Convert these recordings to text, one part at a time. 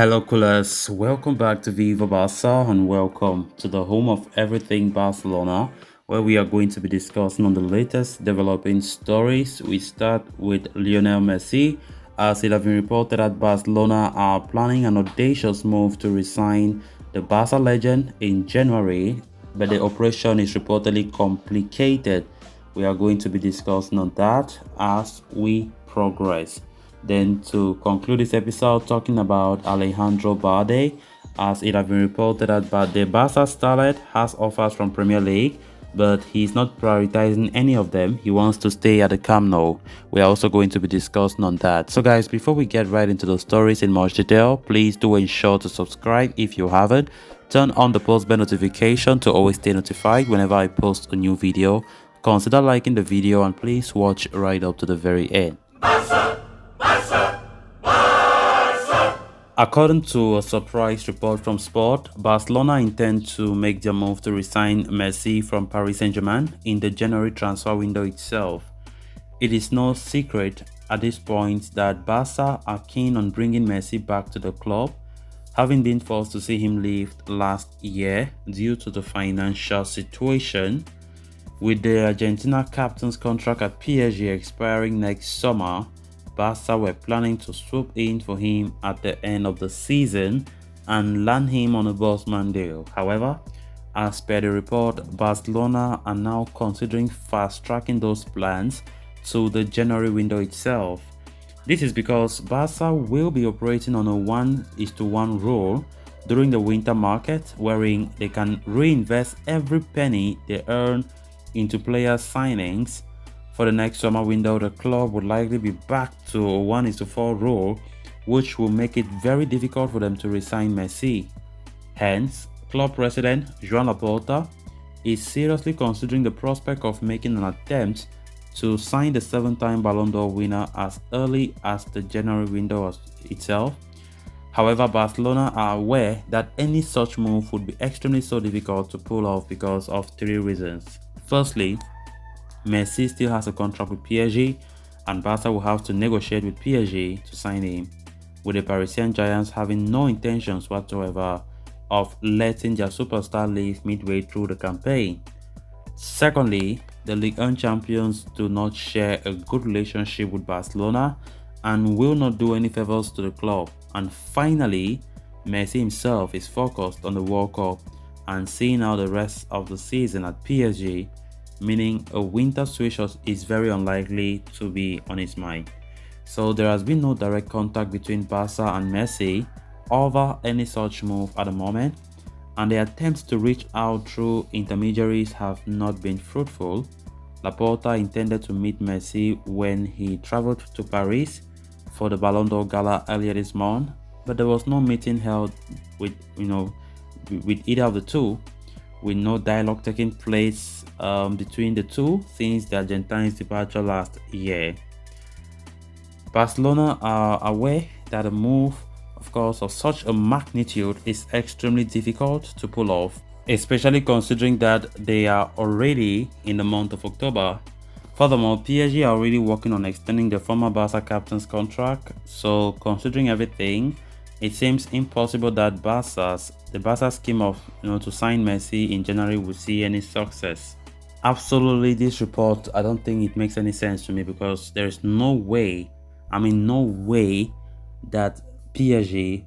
Hello, coolers. Welcome back to Viva Barca and welcome to the home of everything Barcelona, where we are going to be discussing on the latest developing stories. We start with Lionel Messi, as it has been reported that Barcelona are planning an audacious move to resign the Barca legend in January, but the operation is reportedly complicated. We are going to be discussing on that as we progress. Then to conclude this episode, talking about Alejandro Balde, as it has been reported that the Barca starlet has offers from Premier League, but he's not prioritizing any of them. He wants to stay at the Camp Nou. We are also going to be discussing on that. So guys, before we get right into the stories in much detail, please do ensure to subscribe if you haven't. Turn on the post bell notification to always stay notified whenever I post a new video. Consider liking the video and please watch right up to the very end. According to a surprise report from Sport, Barcelona intend to make their move to resign Messi from Paris Saint-Germain in the January transfer window itself. It is no secret at this point that Barca are keen on bringing Messi back to the club, having been forced to see him leave last year due to the financial situation. With the Argentina captain's contract at PSG expiring next summer, Barca were planning to swoop in for him at the end of the season and land him on a Bosman deal. However, as per the report, Barcelona are now considering fast-tracking those plans to the January window itself. This is because Barca will be operating on a 1:1 rule during the winter market, wherein they can reinvest every penny they earn into player signings. For the next summer window, the club would likely be back to a 1:4 rule, which will make it very difficult for them to resign Messi. Hence, club president Joan Laporta is seriously considering the prospect of making an attempt to sign the 7-time Ballon d'Or winner as early as the January window itself. However, Barcelona are aware that any such move would be extremely difficult to pull off because of three reasons. Firstly, Messi still has a contract with PSG and Barca will have to negotiate with PSG to sign him, with the Parisian giants having no intentions whatsoever of letting their superstar leave midway through the campaign. Secondly, the Ligue 1 champions do not share a good relationship with Barcelona and will not do any favors to the club. And finally, Messi himself is focused on the World Cup and seeing out the rest of the season at PSG, meaning a winter switch is very unlikely to be on his mind. So there has been no direct contact between Barca and Messi over any such move at the moment, and the attempts to reach out through intermediaries have not been fruitful. Laporta intended to meet Messi when he traveled to Paris for the Ballon d'Or gala earlier this month, but there was no meeting held with either of the two, with no dialogue taking place between the two since the Argentines' departure last year. Barcelona are aware that a move, of course, of such a magnitude is extremely difficult to pull off, especially considering that they are already in the month of October. Furthermore, PSG are already working on extending the former Barca captain's contract, so considering everything, it seems impossible that the Barca scheme of to sign Messi in January will see any success. Absolutely, this report, I don't think it makes any sense to me because there is no way that PSG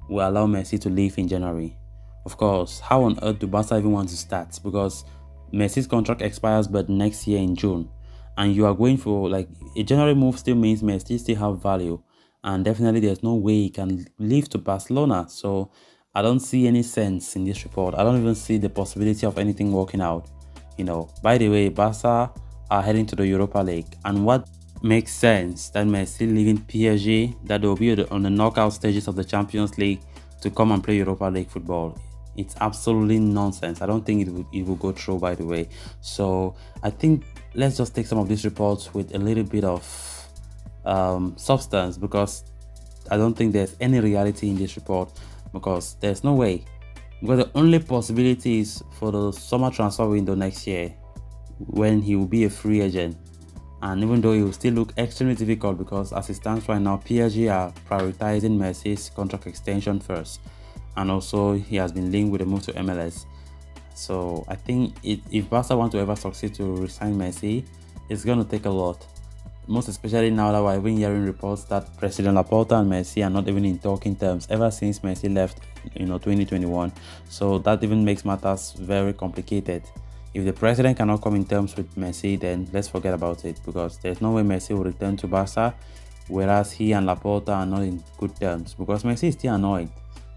will allow Messi to leave in January. Of course, how on earth do Barca even want to start? Because Messi's contract expires but next year in June, and you are going for like a January move still means Messi still have value. And definitely there's no way he can leave to Barcelona. So I don't see any sense in this report. I don't even see the possibility of anything working out. By the way, Barca are heading to the Europa League. And what makes sense that Messi leaving PSG, that they'll be on the knockout stages of the Champions League to come and play Europa League football. It's absolutely nonsense. I don't think it will go through, by the way. So I think let's just take some of these reports with a little bit of substance, because I don't think there's any reality in this report, because there's no way. Because the only possibility is for the summer transfer window next year when he will be a free agent. And even though it will still look extremely difficult because as it stands right now, PSG are prioritizing Messi's contract extension first. And also he has been linked with a move to MLS. So I think if Barca want to ever succeed to resign Messi, it's going to take a lot. Most especially now that we're even hearing reports that President Laporta and Messi are not even in talking terms ever since Messi left, 2021. So that even makes matters very complicated. If the president cannot come in terms with Messi, then let's forget about it because there's no way Messi will return to Barca, whereas he and Laporta are not in good terms because Messi is still annoyed.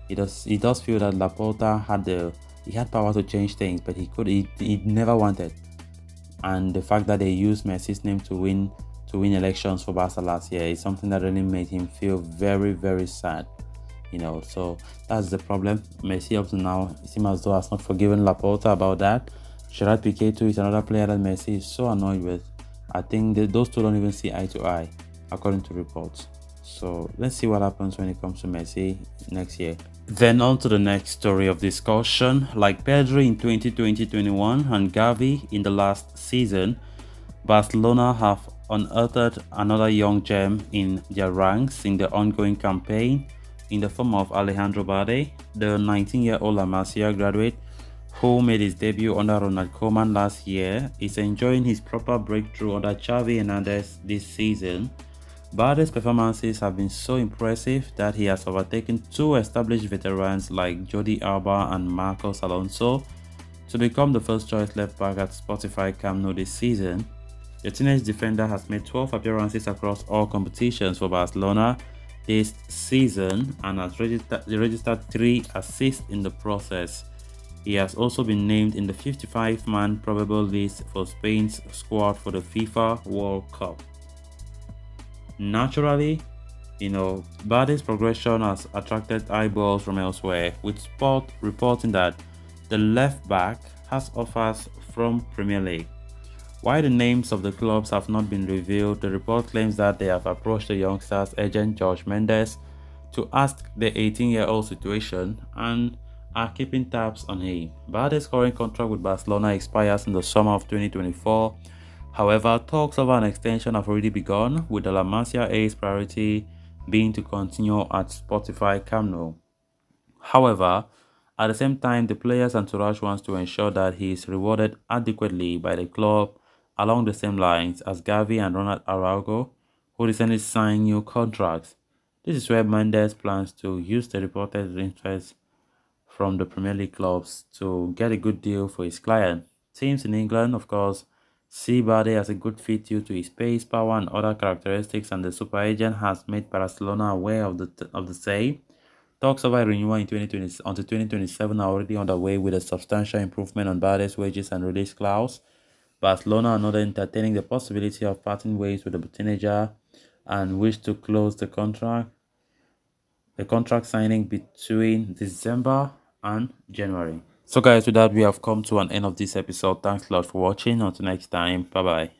He does feel that Laporta had power to change things, but he never wanted. And the fact that they used Messi's name to win elections for Barca last year is something that really made him feel very, very sad. So that's the problem. Messi up to now, it seems as though has not forgiven Laporta about that. Gerard Piqué too is another player that Messi is so annoyed with. I think those two don't even see eye to eye, according to reports. So let's see what happens when it comes to Messi next year. Then on to the next story of discussion. Like Pedri in 2020-21 and Gavi in the last season, Barcelona have unearthed another young gem in their ranks in the ongoing campaign in the form of Alejandro Balde, the 19-year-old La Masia graduate who made his debut under Ronald Koeman last year, is enjoying his proper breakthrough under Xavi Hernandez this season. Balde's performances have been so impressive that he has overtaken two established veterans like Jordi Alba and Marcos Alonso to become the first choice left back at Spotify Camp Nou this season. The teenage defender has made 12 appearances across all competitions for Barcelona this season and has registered 3 assists in the process. He has also been named in the 55-man probable list for Spain's squad for the FIFA World Cup. Naturally, Balde's progression has attracted eyeballs from elsewhere, with Sport reporting that the left back has offers from Premier League. While the names of the clubs have not been revealed, the report claims that they have approached the youngster's agent George Mendes to ask the 18-year-old situation and are keeping tabs on him. Balde's current contract with Barcelona expires in the summer of 2024. However, talks over an extension have already begun, with the La Masia A's priority being to continue at Spotify Camp Nou. However, at the same time, the player's entourage wants to ensure that he is rewarded adequately by the club along the same lines as Gavi and Ronald Araujo, who recently signed new contracts. This is where Mendes plans to use the reported interest from the Premier League clubs to get a good deal for his client. Teams in England, of course, see Balde as a good fit due to his pace, power, and other characteristics, and the super agent has made Barcelona aware of the same. Talks over renewal in 2020 until 2027 are already underway with a substantial improvement on Balde's wages and release clause. Barcelona are not entertaining the possibility of parting ways with the teenager and wish to close the contract signing between December and January. So guys, with that we have come to an end of this episode. Thanks a lot for watching. Until next time, bye bye.